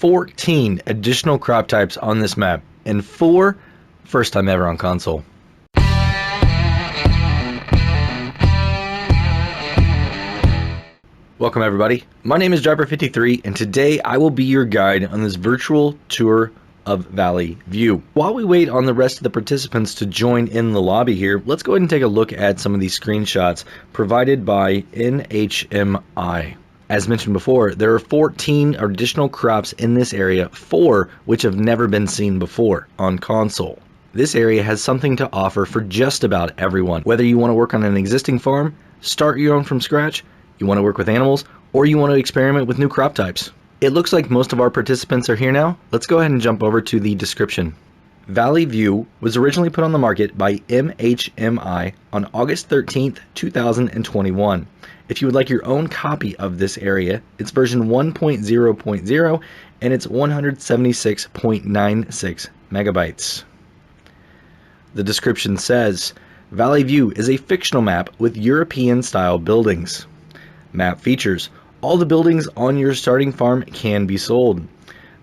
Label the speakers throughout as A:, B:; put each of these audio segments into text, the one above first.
A: 14 additional crop types on this map, and 4 first time ever on console. Welcome everybody, my name is Driver53 and today I will be your guide on this virtual tour of Valley View. While we wait on the rest of the participants to join in the lobby here, let's go ahead and take a look at some of these screenshots provided by MHMI. As mentioned before, there are 14 additional crops in this area, 4 which have never been seen before on console. This area has something to offer for just about everyone. Whether you want to work on an existing farm, start your own from scratch, you want to work with animals, or you want to experiment with new crop types. It looks like most of our participants are here now. Let's go ahead and jump over to the description. Valley View was originally put on the market by MHMI on August 13th, 2021. If you would like your own copy of this area, it's version 1.0.0 and it's 176.96 megabytes. The description says, Valley View is a fictional map with European-style buildings. Map features. All the buildings on your starting farm can be sold.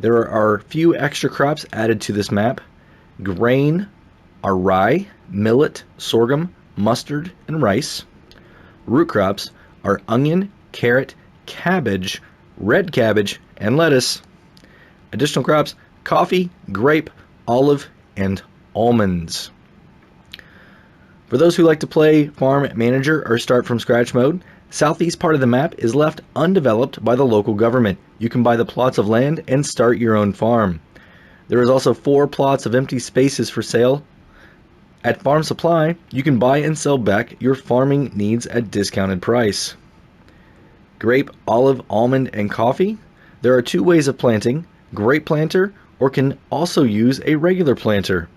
A: There are a few extra crops added to this map. Grain are rye, millet, sorghum, mustard, and rice. Root crops are onion, carrot, cabbage, red cabbage, and lettuce. Additional crops, coffee, grape, olive, and almonds. For those who like to play farm manager or start from scratch mode, southeast part of the map is left undeveloped by the local government. You can buy the plots of land and start your own farm. There is also 4 plots of empty spaces for sale. At Farm Supply, you can buy and sell back your farming needs at discounted price. Grape, olive, almond, and coffee. There are 2 ways of planting, grape planter or can also use a regular planter.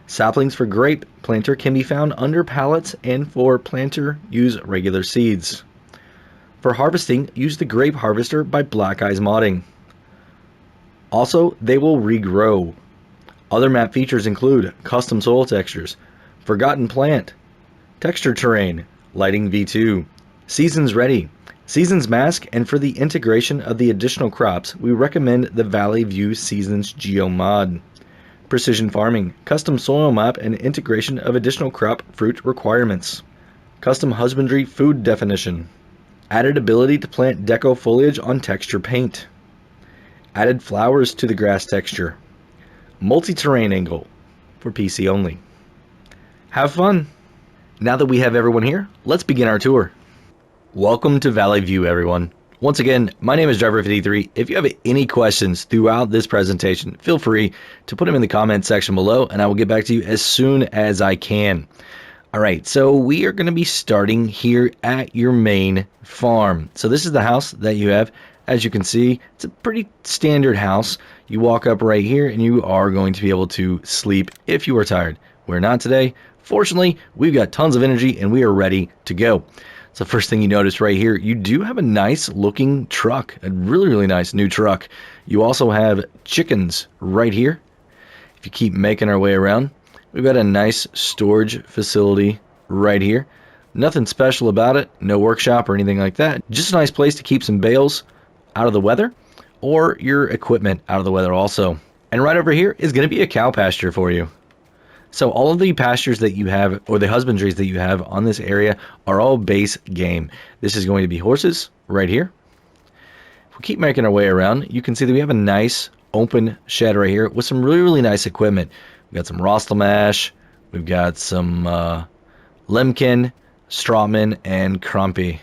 A: Saplings for grape planter can be found under pallets, and for planter, use regular seeds. For harvesting, use the grape harvester by Black Eyes Modding. Also, they will regrow. Other map features include custom soil textures, forgotten plant, texture terrain, lighting V2, seasons ready, seasons mask, and for the integration of the additional crops, we recommend the Valley View Seasons Geo mod. Precision farming, custom soil map, and integration of additional crop fruit requirements. Custom husbandry food definition. Added ability to plant deco foliage on texture paint. Added flowers to the grass texture. Multi-terrain angle for PC only. Have fun! Now that we have everyone here, let's begin our tour. Welcome to Valley View, everyone. Once again, my name is Driver53. If you have any questions throughout this presentation, feel free to put them in the comment section below and I will get back to you as soon as I can. Alright, so we are going to be starting here at your main farm. So this is the house that you have. As you can see, it's a pretty standard house. You walk up right here and you are going to be able to sleep if you are tired. We're not today. Fortunately, we've got tons of energy and we are ready to go. So first thing you notice right here, you do have a nice looking truck, a really nice new truck. You also have chickens right here. If you keep making our way around, we've got a nice storage facility right here. Nothing special about it, no workshop or anything like that. Just a nice place to keep some bales out of the weather or your equipment out of the weather also. And right over here is going to be a cow pasture for you. So all of the pastures that you have, or the husbandries that you have on this area, are all base game. This is going to be horses right here. If we keep making our way around, you can see that we have a nice open shed right here with some really nice equipment. We've got some Rostelmash, we've got some Lemkin, Strawman, and Crumpy.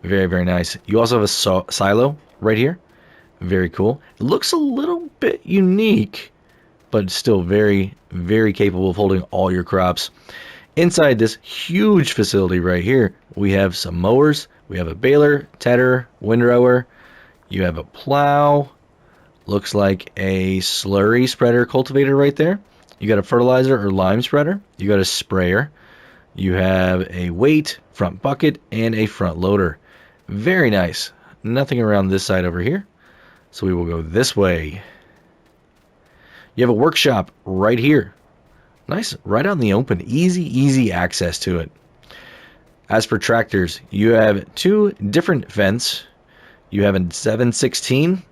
A: Very nice. You also have a silo right here. Very cool. It looks a little bit unique, but still very capable of holding all your crops. Inside this huge facility right here, we have some mowers, we have a baler, tedder, windrower, you have a plow, looks like a slurry spreader cultivator right there, you got a fertilizer or lime spreader, you got a sprayer, you have a weight, front bucket, and a front loader. Very nice. Nothing around this side over here, so we will go this way. You have a workshop right here. Nice, right out in the open. Easy access to it. As for tractors, you have 2 different Fendt. You have a 716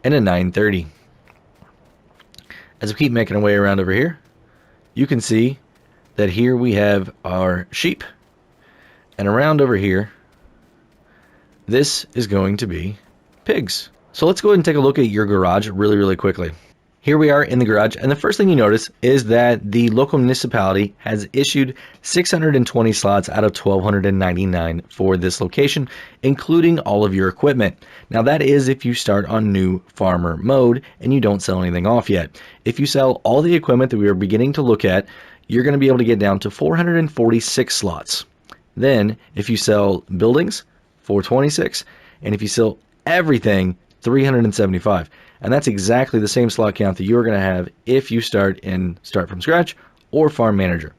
A: and a 930. As we keep making our way around over here, you can see that here we have our sheep, and around over here, this is going to be pigs. So let's go ahead and take a look at your garage really quickly. Here we are in the garage, and the first thing you notice is that the local municipality has issued 620 slots out of 1,299 for this location, including all of your equipment. Now that is if you start on new farmer mode and you don't sell anything off yet. If you sell all the equipment that we are beginning to look at, you're going to be able to get down to 446 slots. Then if you sell buildings, 426, and if you sell everything, 375. And that's exactly the same slot count that you're going to have if you start from scratch or farm manager.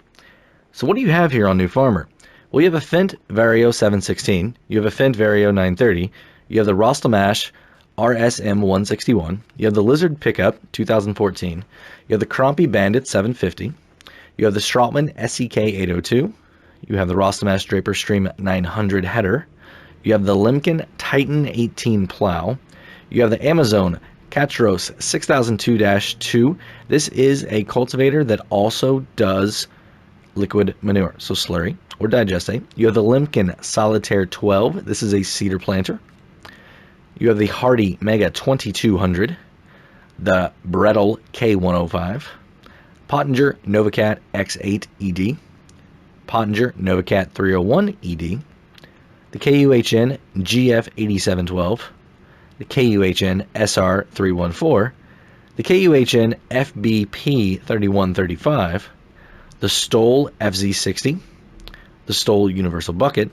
A: So what do you have here on New Farmer? Well, you have a Fendt Vario 716, you have a Fendt Vario 930, you have the Rostamash RSM 161, you have the Lizard Pickup 2014, you have the Crompy Bandit 750, you have the Strautmann SEK 802, you have the Rostamash Draper Stream 900 header, you have the Lemken Titan 18 plow, you have the Amazon Catros 6002-2. This is a cultivator that also does liquid manure, so slurry or digestate. You have the Lemken Solitaire 12. This is a cedar planter. You have the Hardy Mega 2200, the Brettel K105, Pottinger Novacat X8 ED, Pottinger Novacat 301 ED, the KUHN GF8712, the KUHN SR314, the KUHN FBP3135, the Stoll FZ60, the Stoll Universal Bucket,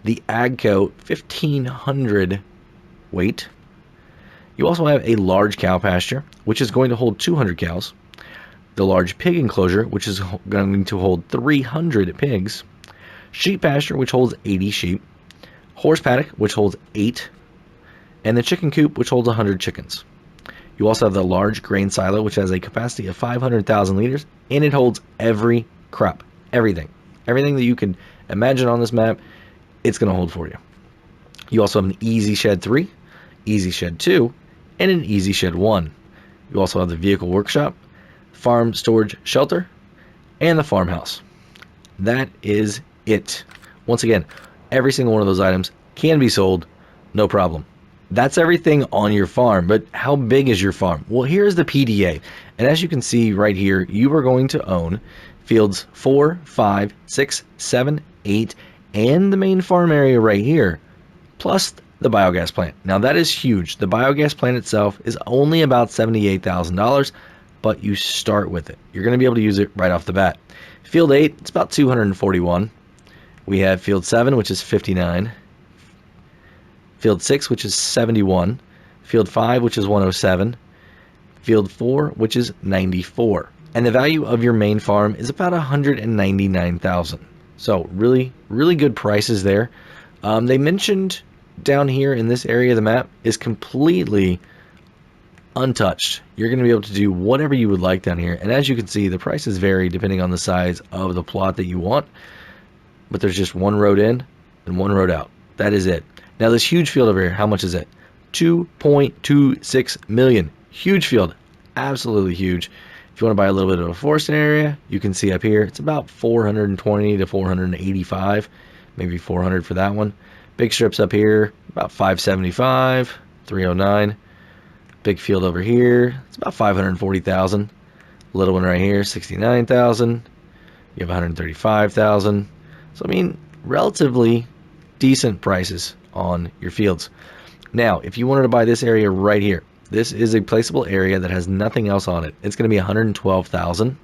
A: the AGCO 1500 weight. You also have a large cow pasture, which is going to hold 200 cows, the large pig enclosure, which is going to hold 300 pigs, sheep pasture, which holds 80 sheep, horse paddock, which holds 8, and the chicken coop, which holds 100 chickens. You also have the large grain silo, which has a capacity of 500,000 liters, and it holds every crop, everything that you can imagine on this map, it's going to hold for you. You also have an Easy Shed 3, Easy Shed 2, and an Easy Shed 1. You also have the vehicle workshop, farm storage shelter, and the farmhouse. That is it. Once again, every single one of those items can be sold, no problem. That's everything on your farm, but how big is your farm? Well, here's the PDA, and as you can see right here, you are going to own fields 4, 5, 6, 7, 8, and the main farm area right here, plus the biogas plant. Now that is huge. The biogas plant itself is only about $78,000, but you start with it. You're going to be able to use it right off the bat. Field 8, it's about 241. We have field 7, which is 59. Field 6, which is 71. Field 5, which is 107. Field 4, which is 94. And the value of your main farm is about $199,000. So really good prices there. They mentioned down here in this area of the map is completely untouched. You're going to be able to do whatever you would like down here. And as you can see, the prices vary depending on the size of the plot that you want. But there's just one road in and one road out. That is it. Now this huge field over here, how much is it? 2.26 million. Huge field. Absolutely huge. If you want to buy a little bit of a forest area, you can see up here, it's about 420 to 485, maybe 400 for that one. Big strips up here, about 575, 309. Big field over here, it's about 540,000. Little one right here, 69,000. You have 135,000. So I mean, relatively decent prices on your fields. Now, if you wanted to buy this area right here, this is a placeable area that has nothing else on it. It's going to be 112,000.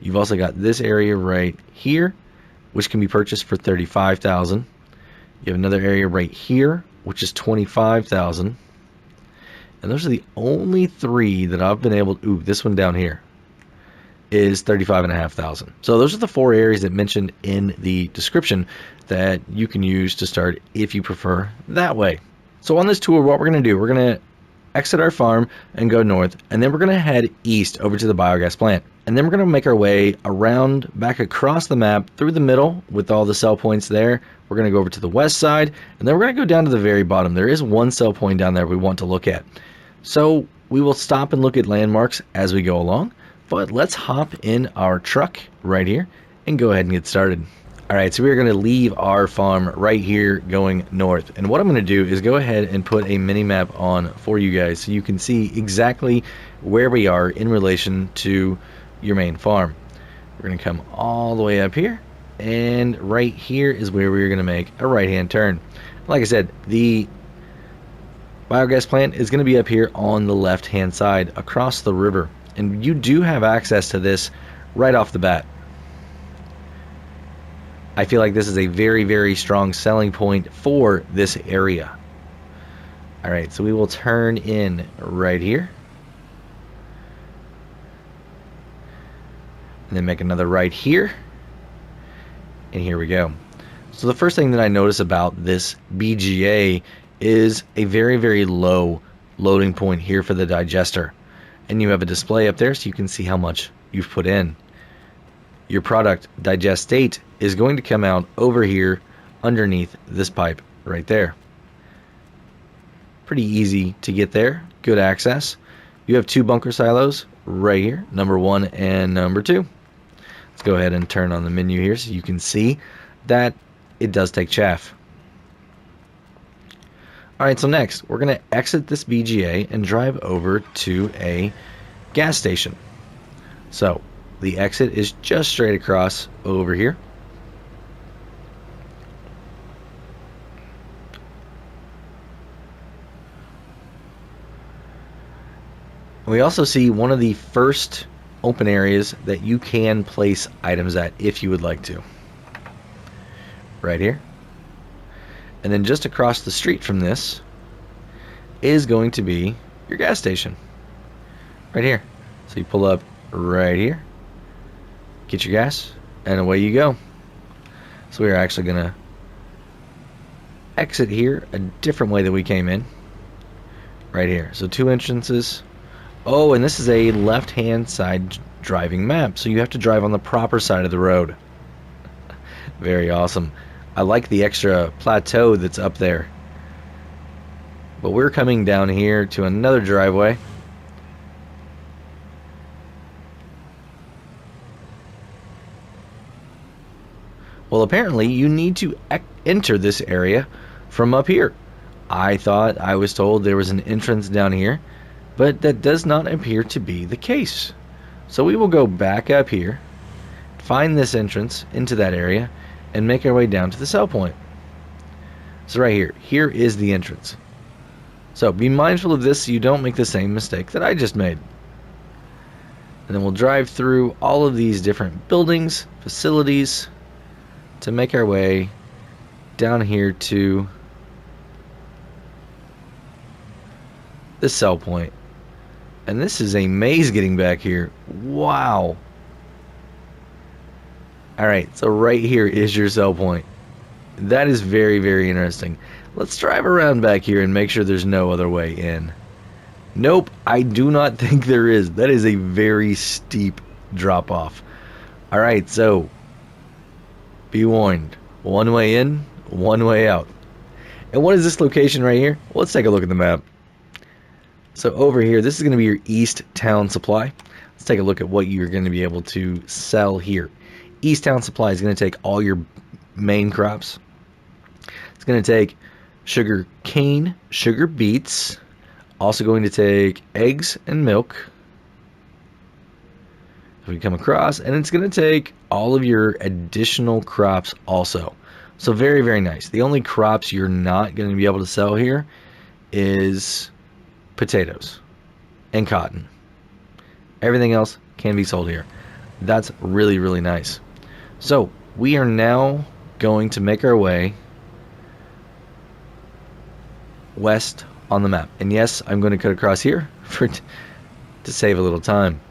A: You've also got this area right here, which can be purchased for 35,000. You have another area right here, which is 25,000. And those are the only three that I've been able to. Ooh, this one down here is 35,500. So those are the four areas that mentioned in the description that you can use to start if you prefer that way. So on this tour, what we're going to do, we're going to exit our farm and go north, and then we're going to head east over to the biogas plant. And then we're going to make our way around back across the map through the middle with all the sell points there. We're going to go over to the west side, and then we're going to go down to the very bottom. There is one sell point down there we want to look at. So we will stop and look at landmarks as we go along, but let's hop in our truck right here and go ahead and get started. Alright, so we're going to leave our farm right here going north. And what I'm going to do is go ahead and put a mini map on for you guys so you can see exactly where we are in relation to your main farm. We're going to come all the way up here, and right here is where we're going to make a right-hand turn. Like I said, the biogas plant is going to be up here on the left-hand side across the river. And you do have access to this right off the bat. I feel like this is a very, very strong selling point for this area. Alright, so we will turn in right here. And then make another right here. And here we go. So the first thing that I notice about this BGA is a very, very low loading point here for the digester. And you have a display up there so you can see how much you've put in. Your product digestate is going to come out over here underneath this pipe right there. Pretty easy to get there. Good access. You have two bunker silos right here, number 1 and number 2. Let's go ahead and turn on the menu here so you can see that it does take chaff. Alright, so next we're going to exit this BGA and drive over to a gas station. So the exit is just straight across over here. We also see one of the first open areas that you can place items at if you would like to. Right here. And then just across the street from this is going to be your gas station. Right here. So you pull up right here, get your gas, and away you go. So we're actually going to exit here a different way that we came in. Right here. So 2 entrances. Oh, and this is a left-hand side driving map, so you have to drive on the proper side of the road. Very awesome. I like the extra plateau that's up there. But we're coming down here to another driveway. Well, apparently you need to enter this area from up here. I was told there was an entrance down here, but that does not appear to be the case. So we will go back up here, find this entrance into that area, and make our way down to the sell point. So right here is the entrance. So be mindful of this so you don't make the same mistake that I just made. And then we'll drive through all of these different buildings, facilities, to make our way down here to the sell point. And this is a maze getting back here. Wow. Alright, so right here is your sell point. That is very, very interesting. Let's drive around back here and make sure there's no other way in. Nope, I do not think there is. That is a very steep drop off. Alright, so be warned. One way in, one way out. And what is this location right here? Well, let's take a look at the map. So over here, this is going to be your East Town Supply. Let's take a look at what you're going to be able to sell here. East Town Supply is going to take all your main crops. It's going to take sugar cane, sugar beets, also going to take eggs and milk. If we come across, and it's going to take all of your additional crops also. So very, very nice. The only crops you're not going to be able to sell here is potatoes and cotton. Everything else can be sold here. That's really, really nice. So we are now going to make our way west on the map. And yes, I'm going to cut across here to save a little time.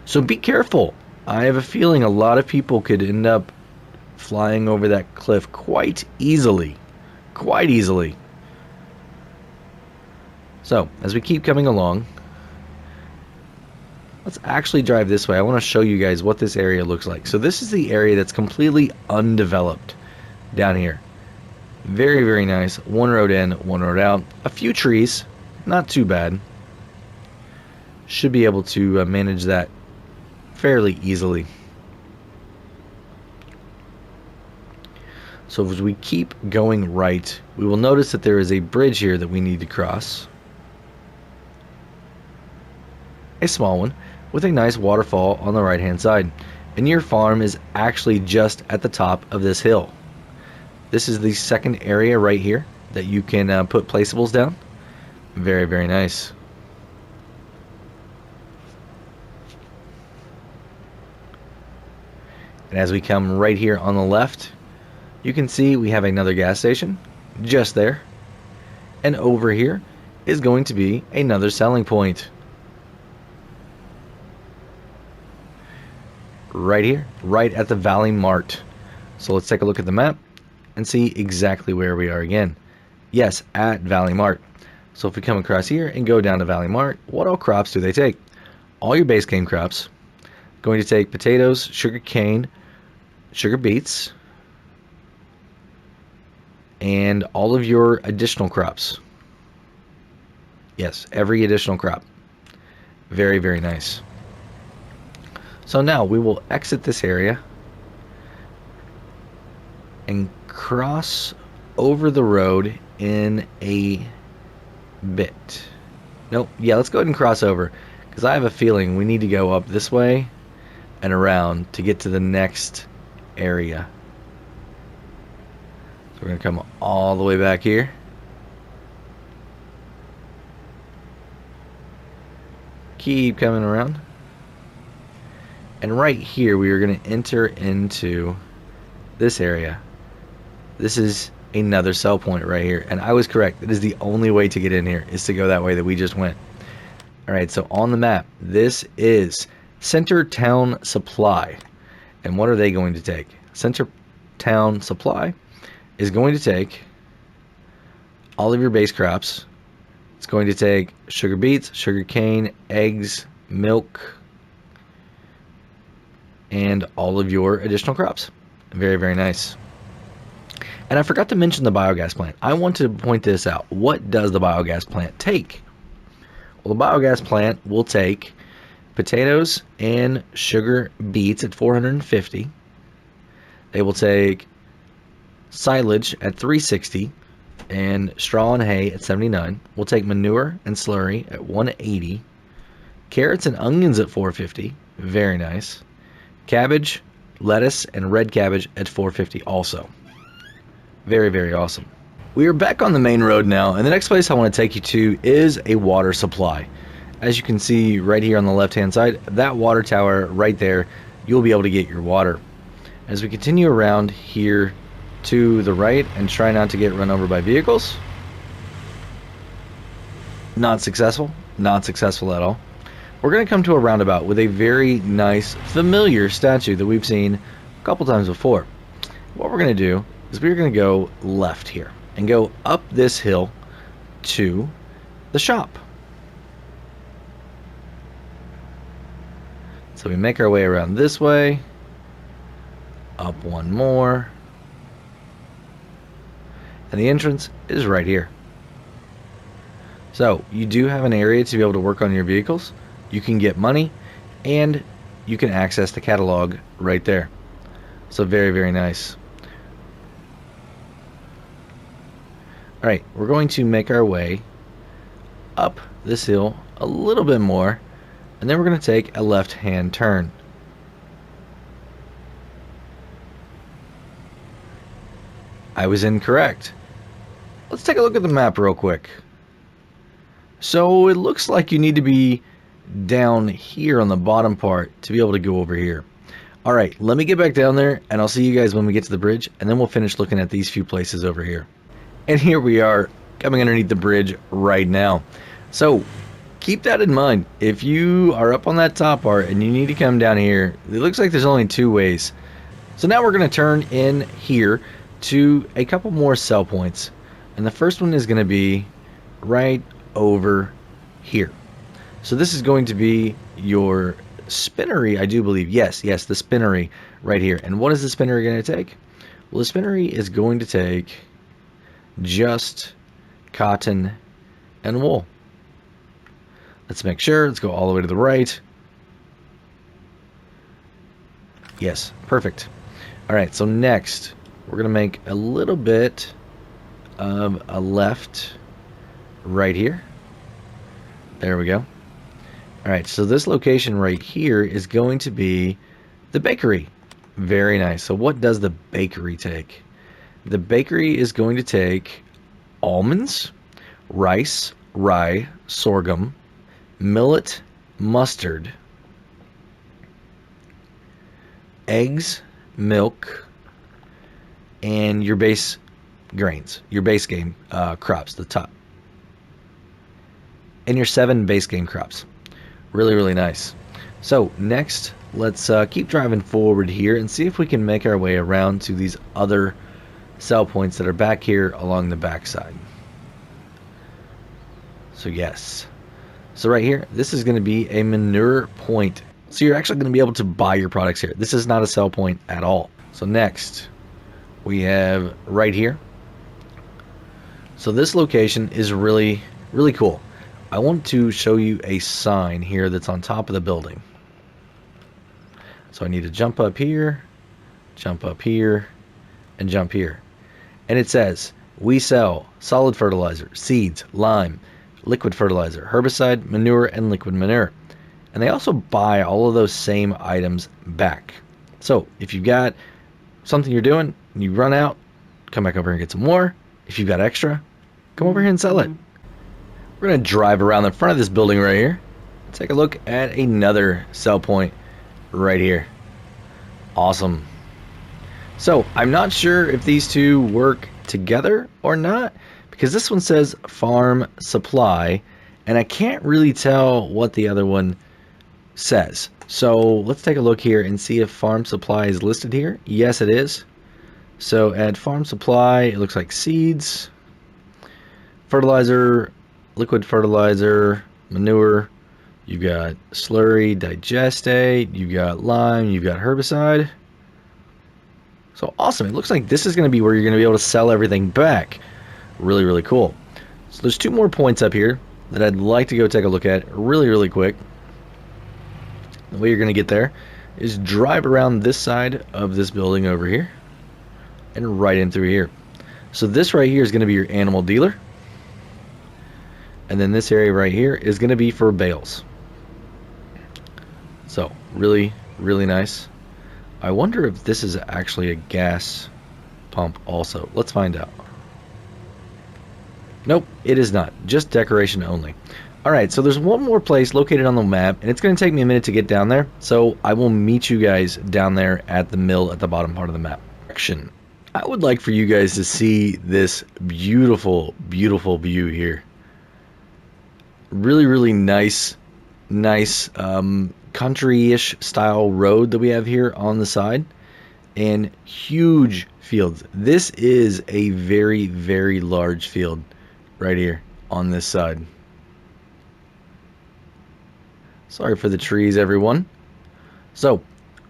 A: So be careful. I have a feeling a lot of people could end up flying over that cliff quite easily. Quite easily. So, as we keep coming along, let's actually drive this way. I want to show you guys what this area looks like. So this is the area that's completely undeveloped down here. Very, very nice. One road in, one road out. A few trees. not too bad. Should be able to manage that fairly easily. So as we keep going right, we will notice that there is a bridge here that we need to cross. A small one, with a nice waterfall on the right hand side. And your farm is actually just at the top of this hill. This is the second area right here that you can put placeables down. Very, very nice. And as we come right here on the left, you can see we have another gas station just there. And over here is going to be another selling point. Right here, right at the Valley Mart. So let's take a look at the map and see exactly where we are again. Yes, at Valley Mart. So if we come across here and go down to Valley Mart, what all crops do they take? All your base game crops. Going to take potatoes, sugar cane, sugar beets, and all of your additional crops. Yes, every additional crop. Very, very nice. So now we will exit this area and cross over the road in a bit. Nope, yeah, let's go ahead and cross over, because I have a feeling we need to go up this way and around to get to the next area. So we're going to come all the way back here. Keep coming around. And right here we are going to enter into this area. This is another sell point right here. And I was correct. It is the only way to get in here, is to go that way that we just went. Alright, so on the map, this is Center Town Supply. And what are they going to take? Center Town Supply is going to take all of your base crops. It's going to take sugar beets, sugar cane, eggs, milk, and all of your additional crops. Very, very nice. And I forgot to mention the biogas plant. I want to point this out. What does the biogas plant take? Well, the biogas plant will take potatoes and sugar beets at 450. They will take silage at 360 and straw and hay at 79. We'll take manure and slurry at 180. Carrots and onions at 450. Very nice. Cabbage, lettuce, and red cabbage at 450 also. Very, very awesome. We are back on the main road now, and the next place I want to take you to is a water supply. As you can see right here on the left hand side, that water tower right there, you'll be able to get your water. As we continue around here to the right and try not to get run over by vehicles. Not successful. Not successful at all. We're going to come to a roundabout with a very nice, familiar statue that we've seen a couple times before. What we're going to do is we're going to go left here and go up this hill to the shop. So we make our way around this way, up one more, and the entrance is right here. So you do have an area to be able to work on your vehicles. You can get money, and you can access the catalog right there. So very, very nice. Alright, we're going to make our way up this hill a little bit more, and then we're going to take a left-hand turn. I was incorrect. Let's take a look at the map real quick. So it looks like you need to be down here on the bottom part to be able to go over here. Alright, let me get back down there, and I'll see you guys when we get to the bridge, and then we'll finish looking at these few places over here. And here we are, coming underneath the bridge right now. So keep that in mind. If you are up on that top part and you need to come down here, it looks like there's only two ways. So now we're going to turn in here to a couple more sell points. And the first one is going to be right over here. So this is going to be your spinnery, I do believe. Yes, the spinnery right here. And what is the spinnery going to take? Well, the spinnery is going to take just cotton and wool. Let's make sure. Let's go all the way to the right. Yes, perfect. All right, so next we're going to make a little bit of a left right here. There we go. All right, so this location right here is going to be the bakery. Very nice. So what does the bakery take? The bakery is going to take almonds, rice, rye, sorghum, millet, mustard, eggs, milk, and your base grains, your base game crops, the top. And your 7 base game crops. Really, really nice. So next, let's keep driving forward here and see if we can make our way around to these other sell points that are back here along the backside. So yes. So right here, this is going to be a manure point. So you're actually going to be able to buy your products here. This is not a sell point at all. So next, we have right here. So this location is really, really cool. I want to show you a sign here that's on top of the building. So I need to jump up here, and jump here. And it says, we sell solid fertilizer, seeds, lime, liquid fertilizer, herbicide, manure, and liquid manure. And they also buy all of those same items back. So if you've got something you're doing and you run out, come back over and get some more. If you've got extra, come over here and sell it. We're going to drive around the front of this building right here. Take a look at another sell point right here. Awesome. So I'm not sure if these two work together or not, because this one says farm supply, and I can't really tell what the other one says. So let's take a look here and see if farm supply is listed here. Yes, it is. So at farm supply, it looks like seeds, fertilizer, liquid fertilizer, manure, you've got slurry, digestate, you've got lime, you've got herbicide. So awesome. It looks like this is going to be where you're going to be able to sell everything back. Really, really cool. So there's 2 more points up here that I'd like to go take a look at really, really quick. The way you're going to get there is drive around this side of this building over here and right in through here. So this right here is going to be your animal dealer. And then this area right here is going to be for bales. So really, really nice. I wonder if this is actually a gas pump also. Let's find out. Nope, it is not. Just decoration only. Alright, so there's one more place located on the map, and it's going to take me a minute to get down there. So I will meet you guys down there at the mill at the bottom part of the map. I would like for you guys to see this beautiful, beautiful view here. Really, really nice country-ish style road that we have here on the side, and huge fields. This is a very, very large field right here on this side. Sorry for the trees, everyone. So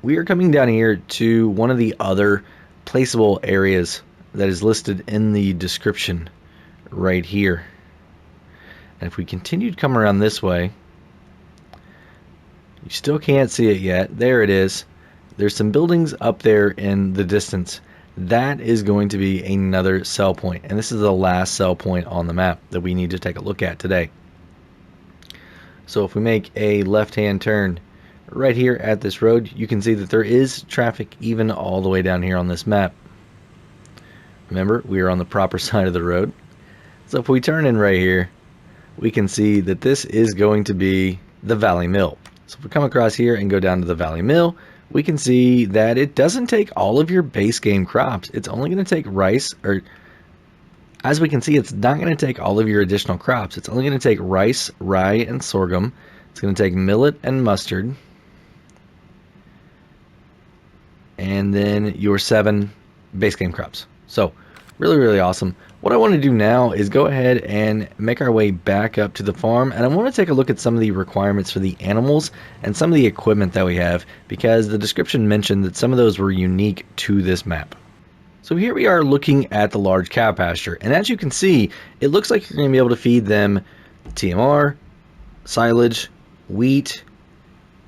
A: we are coming down here to one of the other placeable areas that is listed in the description right here. And if we continue to come around this way, you still can't see it yet. There it is. There's some buildings up there in the distance. That is going to be another sell point. And this is the last sell point on the map that we need to take a look at today. So if we make a left-hand turn right here at this road, you can see that there is traffic even all the way down here on this map. Remember, we are on the proper side of the road. So if we turn in right here, we can see that this is going to be the Valley Mill. So if we come across here and go down to the Valley Mill, we can see that it doesn't take all of your base game crops. It's only going to take rice, or as we can see, it's not going to take all of your additional crops. It's only going to take rice, rye, and sorghum. It's going to take millet and mustard. And then your 7 base game crops. So really, really awesome. What I want to do now is go ahead and make our way back up to the farm, and I want to take a look at some of the requirements for the animals and some of the equipment that we have, because the description mentioned that some of those were unique to this map. So here we are looking at the large cow pasture, and as you can see, it looks like you're going to be able to feed them TMR, silage, wheat,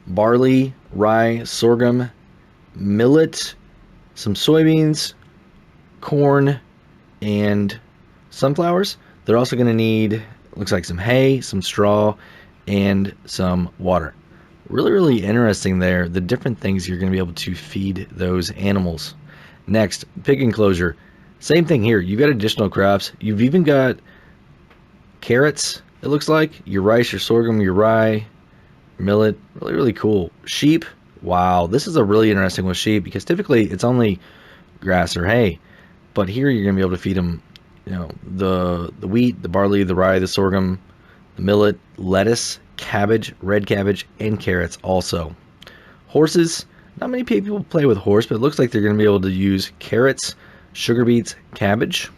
A: barley, rye, sorghum, millet, some soybeans, corn, and sunflowers. They're also going to need, looks like, some hay, some straw, and some water. Really, really interesting there, the different things you're going to be able to feed those animals. Next, pig enclosure. Same thing here. You've got additional crops. You've even got carrots, it looks like, your rice, your sorghum, your rye, millet. Really, really cool. Sheep. Wow, this is a really interesting with sheep because typically it's only grass or hay. But here you're going to be able to feed them, the wheat, the barley, the rye, the sorghum, the millet, lettuce, cabbage, red cabbage, and carrots also. Horses, not many people play with horse, but it looks like they're going to be able to use carrots, sugar beets, cabbage.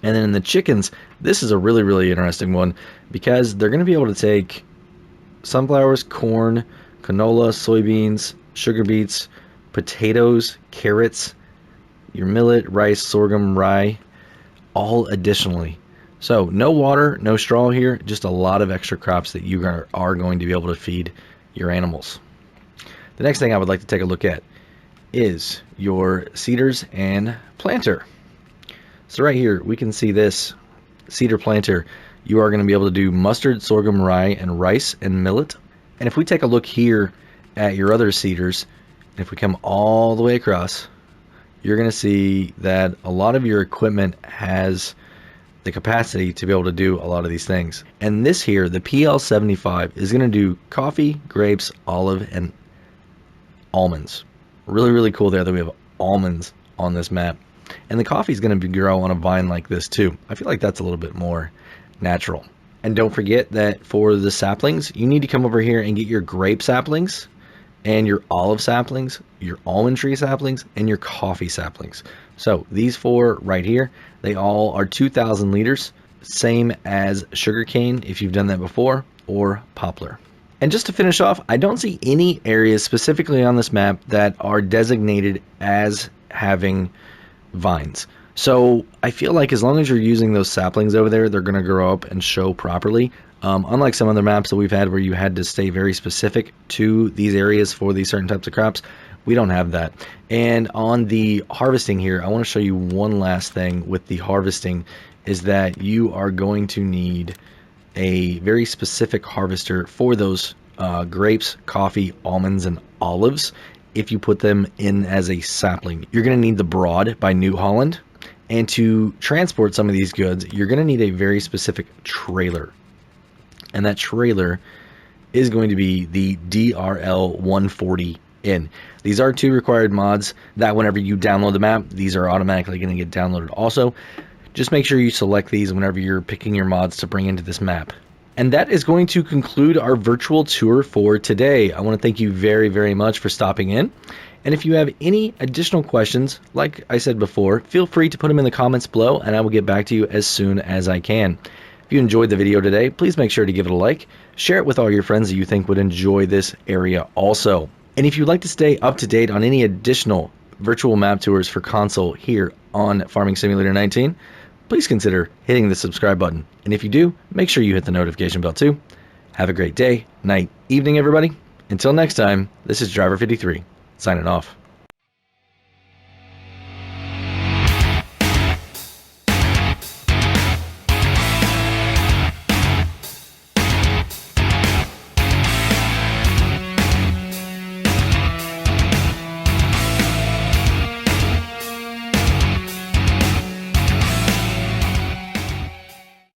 A: And then in the chickens, this is a really, really interesting one because they're going to be able to take sunflowers, corn, canola, soybeans, sugar beets, potatoes, carrots, your millet, rice, sorghum, rye, all additionally. So no water, no straw here, just a lot of extra crops that you are going to be able to feed your animals. The next thing I would like to take a look at is your seeders and planter. So right here, we can see this seeder planter. You are going to be able to do mustard, sorghum, rye, and rice and millet. And if we take a look here at your other seeders, if we come all the way across, you're going to see that a lot of your equipment has the capacity to be able to do a lot of these things. And this here, the PL75, is going to do coffee, grapes, olive, and almonds. Really, really cool there that we have almonds on this map. And the coffee is going to grow on a vine like this too. I feel like that's a little bit more natural. And don't forget that for the saplings, you need to come over here and get your grape saplings and your olive saplings, your almond tree saplings, and your coffee saplings. So these four right here, they all are 2,000 liters, same as sugarcane if you've done that before, or poplar. And just to finish off, I don't see any areas specifically on this map that are designated as having vines. So I feel like as long as you're using those saplings over there, they're going to grow up and show properly. Unlike some other maps that we've had where you had to stay very specific to these areas for these certain types of crops, we don't have that. And on the harvesting here, I want to show you one last thing with the harvesting is that you are going to need a very specific harvester for those grapes, coffee, almonds, and olives. If you put them in as a sapling, you're going to need the Broad by New Holland. And to transport some of these goods, you're going to need a very specific trailer. And that trailer is going to be the DRL 140N. These are two required mods that whenever you download the map, these are automatically going to get downloaded also. Just make sure you select these whenever you're picking your mods to bring into this map. And that is going to conclude our virtual tour for today. I want to thank you very, very much for stopping in. And if you have any additional questions, like I said before, feel free to put them in the comments below and I will get back to you as soon as I can. If you enjoyed the video today, please make sure to give it a like, share it with all your friends that you think would enjoy this area also. And if you'd like to stay up to date on any additional virtual map tours for console here on Farming Simulator 19, please consider hitting the subscribe button. And if you do, make sure you hit the notification bell too. Have a great day, night, evening, everybody. Until next time, this is Driver 53, signing off.